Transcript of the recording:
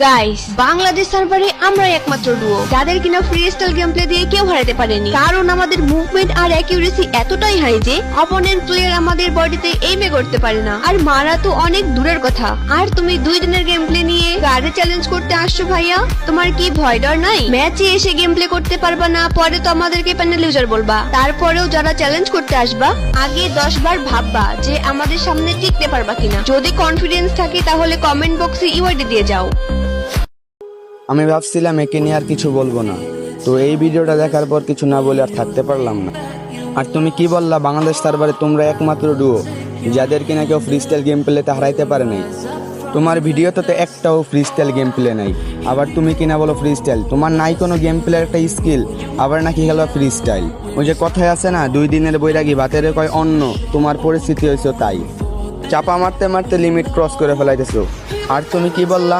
Guys, Bangladesh সার্ভারে আমরা একমাত্র ডুও যাদের কিনা ফ্রি স্টাইল গেম প্লে দিয়ে কেউ হারাতে পারেনি। কারণ আমাদের মুভমেন্ট আর অ্যাকিউরেসি এতটাই হাই যে অপোনেন্ট প্লেয়ার আমাদের বডিতে এইমে করতে পারে না, আর মারা তো অনেক দূরের কথা। আর তুমি 2 দিনের গেম প্লে নিয়ে গাড়ে চ্যালেঞ্জ করতে আসছো ভাইয়া, তোমার কি ভয় ডর নাই? ম্যাচে এসে গেম প্লে করতে পারবা না, পরে তো আমাদেরকে প্যানেল ইউজার বলবা। তারপরেও যারা চ্যালেঞ্জ করতে আসবা, আগে 10 বার ভাববা যে আমাদের সামনে টিকতে পারবা কিনা। যদি কনফিডেন্স থাকে তাহলে কমেন্ট বক্সে ইউআইডি দিয়ে যাও। আমি ভাবছিলাম একে নিয়ে আর কিছু বলবো না, তো এই ভিডিওটা দেখার পর কিছু না বলে আর থাকতে পারলাম না। আর তুমি কি বললা বাংলাদেশ সার্ভারে তোমরা একমাত্র ডুও যাদের কিনা কেউ ফ্রি স্টাইল গেম প্লেতে হারাইতে পারে নাই। তোমার ভিডিওতে তো একটাও ফ্রি স্টাইল গেম প্লে নাই, আবার তুমি কিনা বলো ফ্রি স্টাইল। তোমার নাই কোনো গেম প্লের একটা স্কিল, আবার নাকি খেলো ফ্রি স্টাইল। ওই যে কথায় আছে না, 2 দিনের বৈরাগী ভাতের কয় অন্য, তোমার পরিস্থিতি হয়েছে তাই। চাপা মারতে মারতে লিমিট ক্রস করে ফেলাইতেছো। আর তুমি কি বললা